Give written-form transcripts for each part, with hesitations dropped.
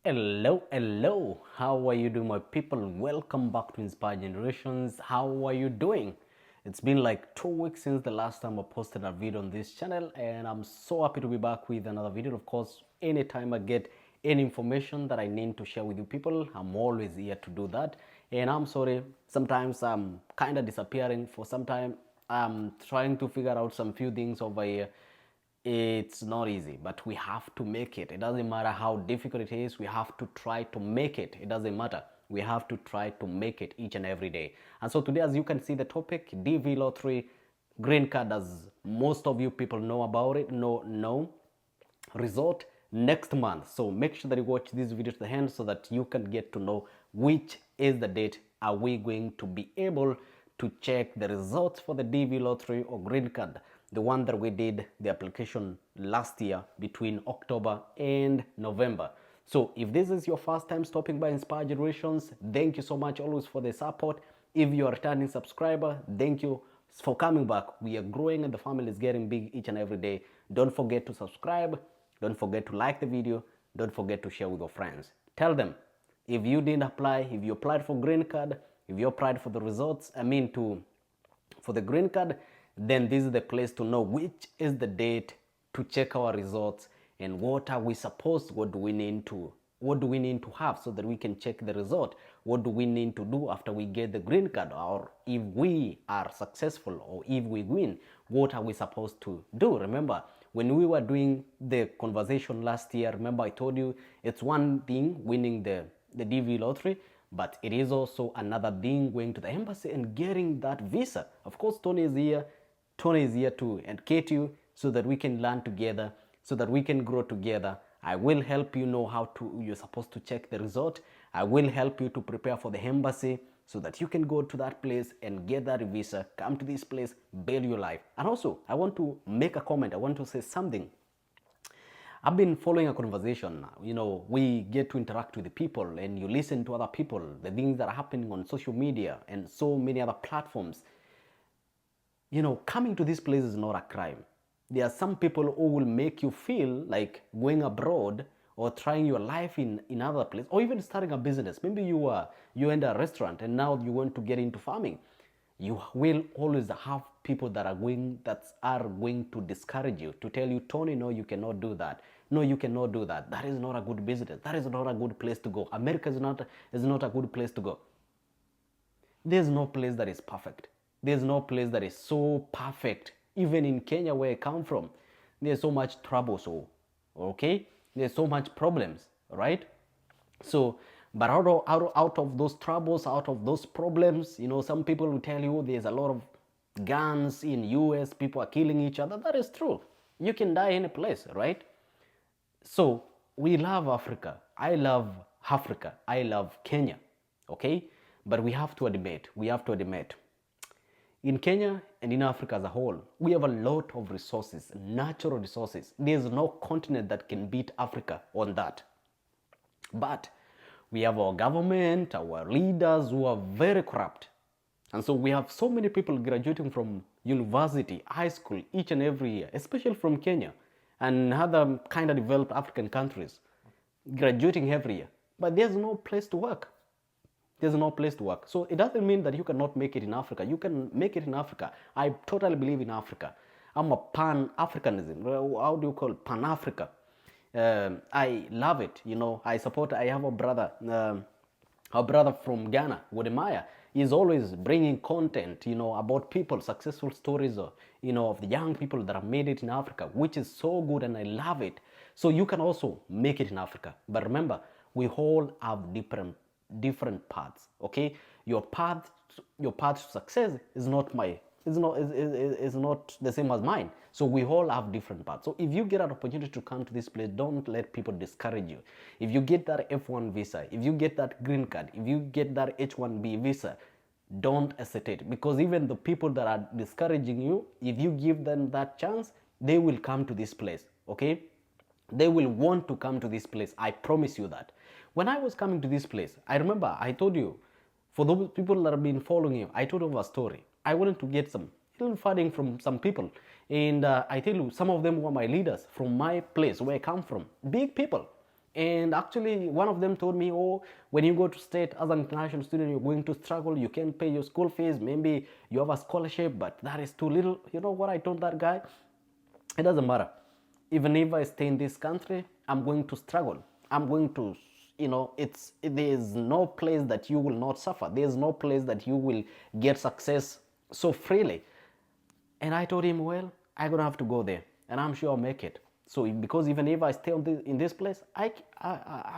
Hello. How are you doing, my people? Welcome back to Inspire Generations. How are you doing? It's been like 2 weeks since the last time I posted a video on this channel, and I'm so happy to be back with another video. Of course, anytime I get any information that I need to share with you people, I'm always here to do that. And I'm sorry, sometimes I'm kind of disappearing for some time. I'm trying to figure out some few things over here. It's not easy, but we have to make it. It doesn't matter how difficult it is, we have to try to make it. It doesn't matter, we have to try to make it each and every day. And so today, as you can see, the topic DV lottery, green card, as most of you people know about it, no result next month. So make sure that you watch this video to the end so that you can get to know which is the date are we going to be able to check the results for the DV lottery or green card, the one that we did the application last year between October and November. So if this is your first time stopping by Inspire Generations, thank you so much always for the support. If you are a returning subscriber, thank you for coming back. We are growing and the family is getting big each and every day. Don't forget to subscribe. Don't forget to like the video. Don't forget to share with your friends. Tell them if you didn't apply, if you applied for green card, if you applied for the results, for the green card, then this is the place to know which is the date to check our results and what are we supposed, what do we need to have so that we can check the result. What do we need to do after we get the green card, or if we are successful or if we win, what are we supposed to do? Remember when we were doing the conversation last year, remember I told you it's one thing winning the DV lottery, but it is also another thing going to the embassy and getting that visa. Of course, Tony is here to educate you so that we can learn together, so that we can grow together. I will help you know how you're supposed to check the result. I will help you to prepare for the embassy so that you can go to that place and get that visa, come to this place, build your life. And also, I want to make a comment. I want to say something. I've been following a conversation. We get to interact with the people and you listen to other people, the things that are happening on social media and so many other platforms. Coming to this place is not a crime. There are some people who will make you feel like going abroad or trying your life in other place, or even starting a business. Maybe you end a restaurant and now you want to get into farming. You will always have people that are going to discourage you, to tell you, Tony, no, you cannot do that. No, you cannot do that. That is not a good business. That is not a good place to go. America is not a good place to go. There's no place that is perfect. There's no place that is so perfect. Even in Kenya, where I come from, there's so much trouble. Okay, there's so much problems, right? So, but out of those troubles, out of those problems, some people will tell you there's a lot of guns in US, people are killing each other. That is true. You can die in a place, right? So we love Africa. I love Africa. I love Kenya. Okay? But we have to admit, in Kenya and in Africa as a whole, we have a lot of resources, natural resources. There's no continent that can beat Africa on that. But we have our government, our leaders who are very corrupt. And so we have so many people graduating from university, high school, each and every year, especially from Kenya and other kind of developed African countries, graduating every year. But there's no place to work. There's no place to work. So it doesn't mean that you cannot make it in Africa. You can make it in Africa. I totally believe in Africa. I'm a Pan-Africanism. How do you call it? Pan-Africa. I love it. I have a brother from Ghana, Wodemaya. He's always bringing content, about people, successful stories, of the young people that have made it in Africa, which is so good, and I love it. So you can also make it in Africa. But remember, we all have different paths. Okay, your path to success is not the same as mine. So we all have different paths. So if you get an opportunity to come to this place, don't let people discourage you. If you get that F1 visa, if you get that green card, if you get that H1B visa, don't hesitate, because even the people that are discouraging you, if you give them that chance, they will come to this place. Okay, they will want to come to this place. I promise you that. When I was coming to this place, I remember I told you, for those people that have been following him, I told you a story. I wanted to get some little funding from some people, and I tell you, some of them were my leaders from my place where I come from. Big people. And actually, one of them told me, oh, when you go to state as an international student, you're going to struggle. You can't pay your school fees. Maybe you have a scholarship, but that is too little. You know what I told that guy? It doesn't matter. Even if I stay in this country, I'm going to struggle. I'm going to, there's no place that you will not suffer. There's no place that you will get success so freely. And I told him, well, I'm going to have to go there, and I'm sure I'll make it. So because even if I stay in this place, I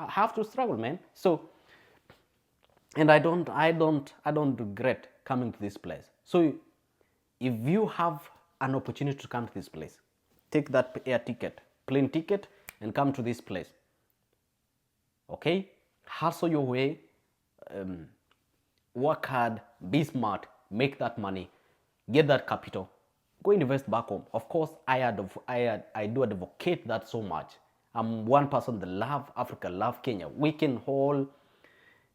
have to struggle, man. So, and I don't regret coming to this place. So if you have an opportunity to come to this place, take that air ticket, plane ticket, and come to this place. Okay? Hustle your way, work hard, be smart, make that money, get that capital, go invest back home. Of course, I do advocate that so much. I'm one person that love Africa, love Kenya. We can all,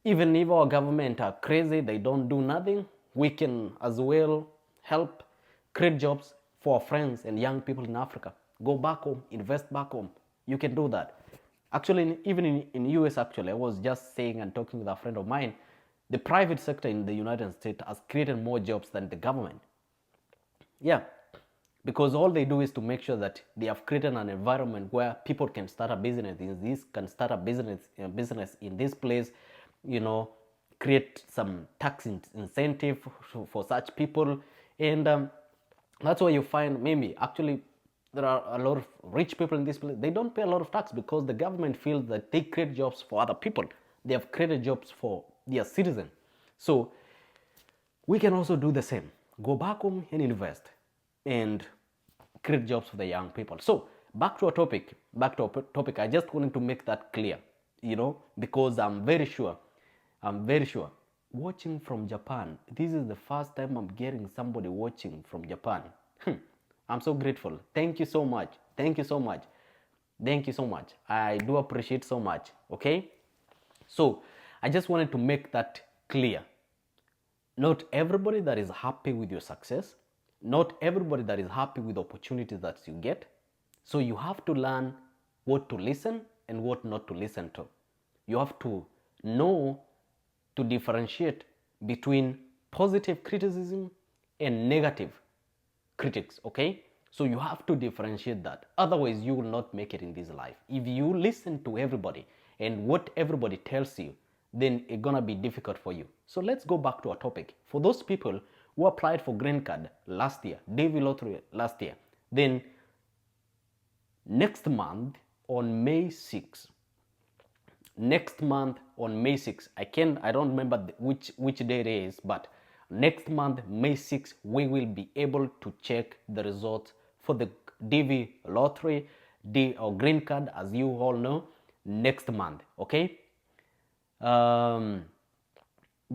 even if our government are crazy, they don't do nothing, we can as well help create jobs for our friends and young people in Africa. Go back home, invest back home. You can do that. Actually, even in US, actually, I was just saying and talking with a friend of mine, the private sector in the United States has created more jobs than the government. Yeah, because all they do is to make sure that they have created an environment where people can start a business in this place, create some tax incentive for such people. And that's why you find maybe actually there are a lot of rich people in this place. They don't pay a lot of tax because the government feels that they create jobs for other people. They have created jobs for their citizens. So we can also do the same. Go back home and invest and create jobs for the young people. So back to our topic. I just wanted to make that clear, because I'm very sure, watching from Japan, this is the first time I'm getting somebody watching from Japan. I'm so grateful. Thank you so much. I do appreciate so much. Okay? So I just wanted to make that clear. Not everybody that is happy with your success, not everybody that is happy with opportunities that you get. So you have to learn what to listen and what not to listen to. You have to know to differentiate between positive criticism and negative critics. Okay? So you have to differentiate that. Otherwise, you will not make it in this life. If you listen to everybody and what everybody tells you, then it's gonna be difficult for you. So let's go back to our topic. For those people who applied for Greencard last year, DV lottery last year, then next month on May 6th, I don't remember which day it is, but next month, May 6th, we will be able to check the results for the DV lottery, or Greencard, as you all know, next month. Okay?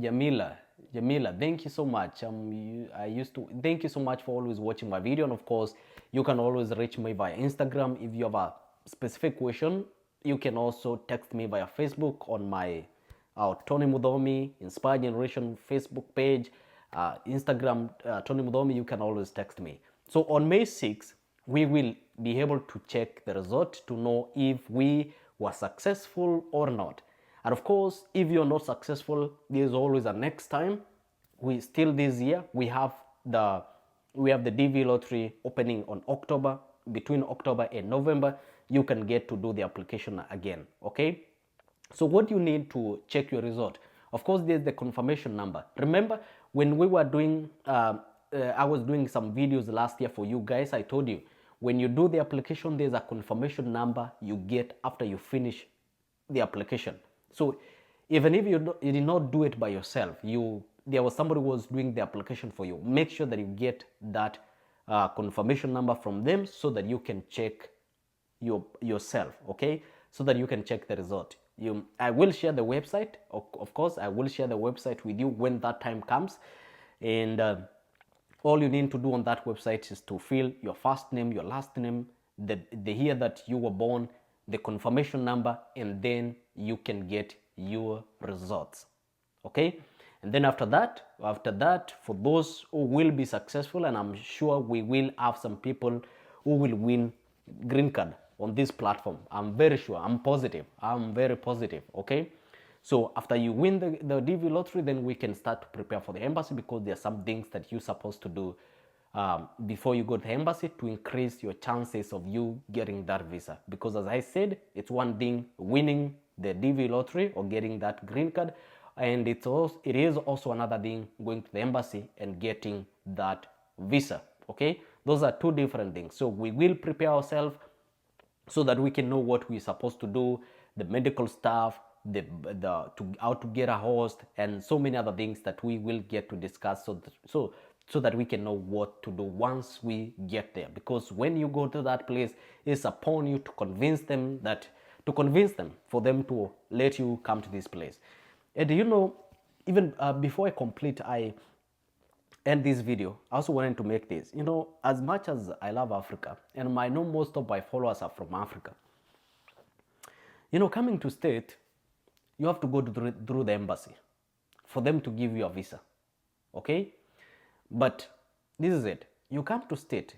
Jamila, thank you so much. Thank you so much for always watching my video. And of course, you can always reach me via Instagram. If you have a specific question, you can also text me via Facebook on my Tony Mudomi Inspire Generation Facebook page, Instagram, Tony Mudomi. You can always text me. So on May 6th, we will be able to check the result to know if we were successful or not. And of course, if you're not successful, there's always a next time. This year, we have the DV lottery opening on October. Between October and November, you can get to do the application again. Okay? So what you need to check your result? Of course, there's the confirmation number. Remember, when we were doing, I was doing some videos last year for you guys, I told you, when you do the application, there's a confirmation number you get after you finish the application. So even if you did not do it by yourself, there was somebody who was doing the application for you, make sure that you get that confirmation number from them so that you can check yourself, okay? So that you can check the result. I will share the website. Of course, I will share the website with you when that time comes. And all you need to do on that website is to fill your first name, your last name, the year that you were born, the confirmation number, and then you can get your results. Okay? And then after that, for those who will be successful, and I'm sure we will have some people who will win Greencard on this platform. I'm very sure. I'm positive. I'm very positive. Okay. So after you win the DV lottery, then we can start to prepare for the embassy, because there are some things that you're supposed to do before you go to the embassy to increase your chances of you getting that visa. Because as I said, it's one thing winning the DV lottery or getting that green card, and it is also another thing going to the embassy and getting that visa. Okay, those are two different things. So we will prepare ourselves so that we can know what we're supposed to do, the medical stuff, how to get a host, and so many other things that we will get to discuss, so that we can know what to do once we get there. Because when you go to that place, it's upon you to convince them for them to let you come to this place. And even before I end this video, I also wanted to make this. As much as I love Africa, and I know most of my followers are from Africa, coming to state, you have to go through the embassy for them to give you a visa. Okay? But this is it. You come to state,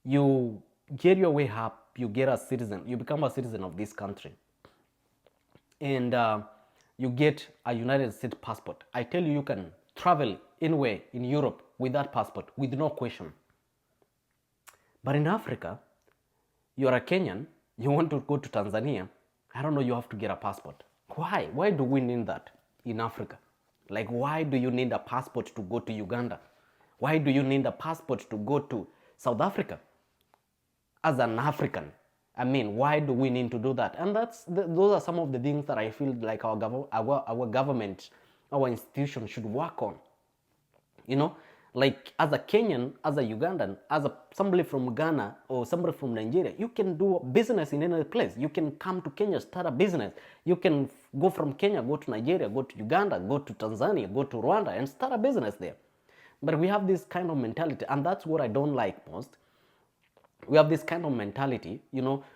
you get your way up, you become a citizen of this country. And you get a United States passport. I tell you, you can travel anywhere in Europe with that passport with no question. But in Africa, you're a Kenyan, you want to go to Tanzania, I don't know, you have to get a passport. Why? Why do we need that in Africa? Like, why do you need a passport to go to Uganda? Why do you need a passport to go to South Africa as an African? I mean, why do we need to do that? And those are some of the things that I feel like our government, our institution should work on. Like as a Kenyan, as a Ugandan, as somebody from Ghana or somebody from Nigeria, you can do business in any place. You can come to Kenya, start a business. You can go from Kenya, go to Nigeria, go to Uganda, go to Tanzania, go to Rwanda, and start a business there. But we have this kind of mentality, and that's what I don't like most. We have this kind of mentality,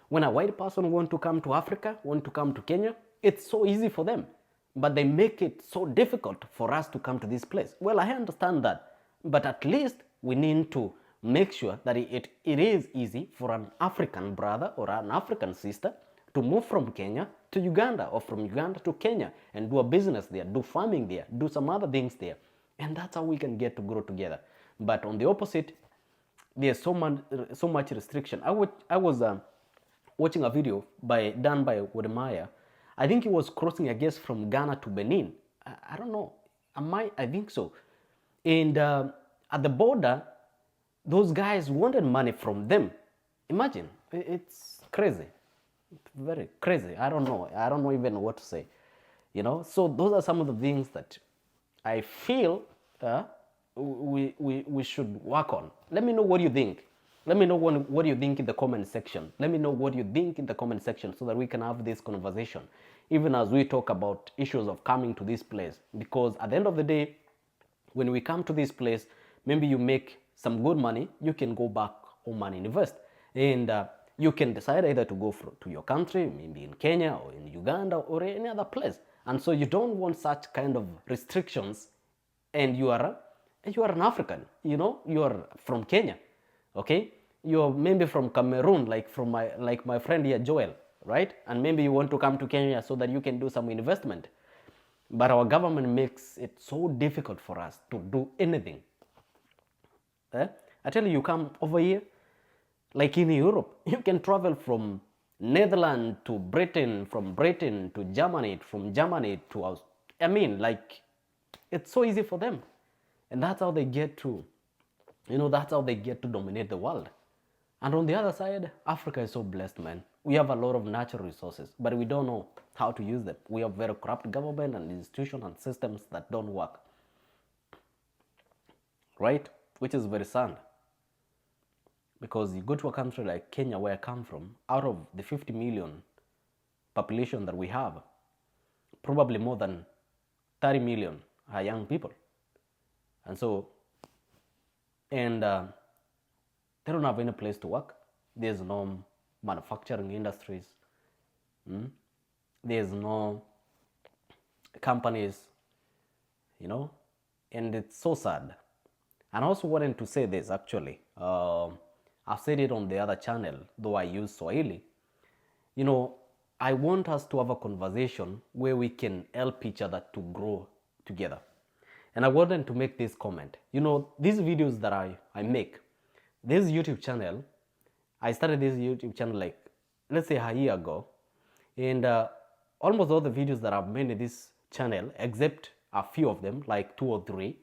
when a white person wants to come to Africa, want to come to Kenya, it's so easy for them. But they make it so difficult for us to come to this place. Well, I understand that. But at least we need to make sure that it is easy for an African brother or an African sister to move from Kenya to Uganda, or from Uganda to Kenya, and do a business there, do farming there, do some other things there. And that's how we can get to grow together. But on the opposite, there's so much restriction. I was watching a video done by Wodemaya. I think he was crossing, I guess, from Ghana to Benin. I don't know. I think so. And at the border, those guys wanted money from them. Imagine. It's crazy. It's very crazy. I don't know even what to say. So those are some of the things that I feel we should work on. Let me know what you think. Let me know what you think in the comment section. Let me know what you think in the comment section, so that we can have this conversation, even as we talk about issues of coming to this place. Because at the end of the day, when we come to this place, maybe you make some good money, you can go back home and invest. And you can decide either to go to your country, maybe in Kenya or in Uganda or any other place. And so you don't want such kind of restrictions, and you are an African, you are from Kenya, okay? You're maybe from Cameroon, like my friend here, Joel, right? And maybe you want to come to Kenya so that you can do some investment. But our government makes it so difficult for us to do anything. I tell you, you come over here, like in Europe, you can travel from Netherlands to Britain, from Britain to Germany, from Germany to it's so easy for them. And that's how they get to, that's how they get to dominate the world. And on the other side, Africa is so blessed, man. We have a lot of natural resources, but we don't know how to use them. We have very corrupt government and institutions and systems that don't work. Right? Which is very sad. Because you go to a country like Kenya, where I come from, out of the 50 million population that we have, probably more than 30 million are young people. And so, they don't have any place to work. There's no manufacturing industries. There's no companies, and it's so sad. And I also wanted to say this, actually. I've said it on the other channel, though I use Swahili. You know, I want us to have a conversation where we can help each other to grow together. And I wanted to make this comment. You know, these videos that I make, this YouTube channel, I started this YouTube channel like, let's say a year ago. And almost all the videos that I've made in this channel, except a few of them, like 2 or 3,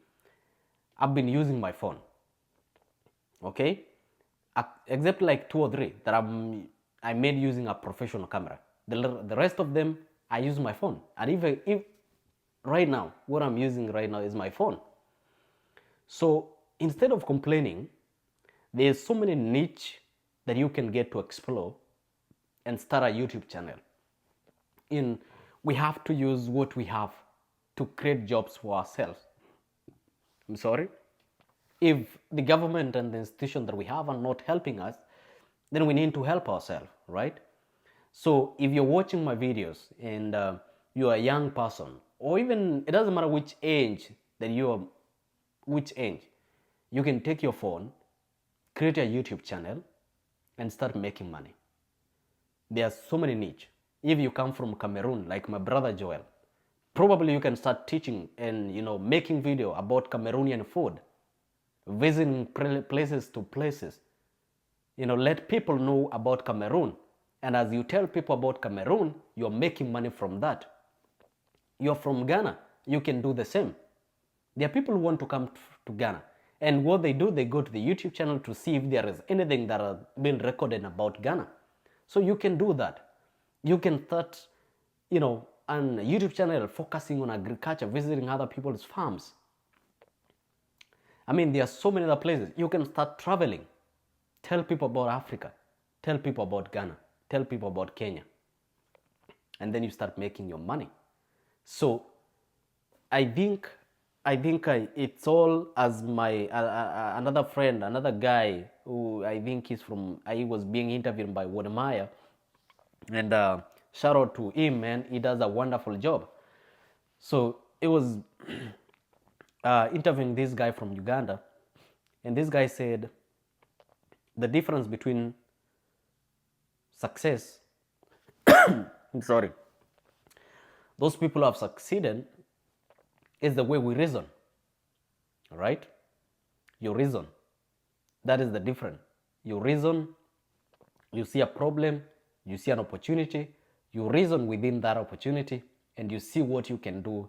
I've been using my phone. Okay? Except like 2 or 3 that I made using a professional camera. The rest of them, I use my phone. And if right now, what I'm using right now is my phone. So instead of complaining, there's so many niche that you can get to explore and start a YouTube channel. We have to use what we have to create jobs for ourselves. I'm sorry. If the government and the institution that we have are not helping us, then we need to help ourselves, right? So if you're watching my videos and you're a young person, or even, it doesn't matter which age that you can take your phone, create a YouTube channel, and start making money. There are so many niche. If you come from Cameroon, like my brother Joel, probably you can start teaching and making video about Cameroonian food, visiting places to places. Let people know about Cameroon. And as you tell people about Cameroon, you're making money from that. You're from Ghana, you can do the same. There are people who want to come to Ghana. And what they do, they go to the YouTube channel to see if there is anything that has been recorded about Ghana. So you can do that. You can start, on a YouTube channel focusing on agriculture, visiting other people's farms. I mean, there are so many other places. You can start traveling. Tell people about Africa. Tell people about Ghana. Tell people about Kenya. And then you start making your money. So I think it's all as my another friend, another guy who I think he was being interviewed by Wademaya, and shout out to him, man. He does a wonderful job. So it was interviewing this guy from Uganda, and this guy said the difference between success I'm sorry, those people who have succeeded is the way we reason. Right? You reason. That is the difference. You reason, you see a problem, you see an opportunity, you reason within that opportunity, and you see what you can do,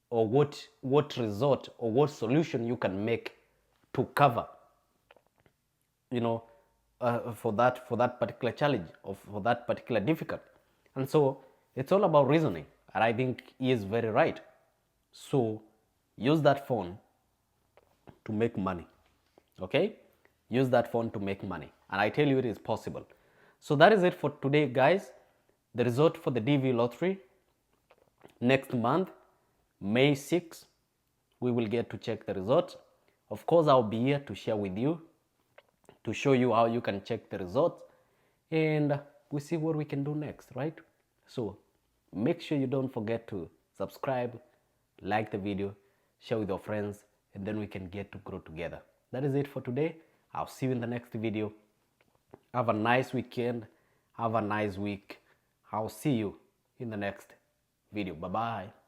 or what result or what solution you can make to cover, for that particular challenge or for that particular difficult. And so it's all about reasoning. And I think he is very right. So use that phone to make money. Okay? Use that phone to make money. And I tell you, it is possible. So that is it for today, guys. The result for the DV lottery next month, May 6th, we will get to check the results. Of course, I'll be here to share with you, to show you how you can check the results, and we see what we can do next, right? So make sure you don't forget to subscribe, like the video, share with your friends, and then we can get to grow together. That is it for today. I'll see you in the next video. Have a nice weekend. Have a nice week. I'll see you in the next video. Bye-bye.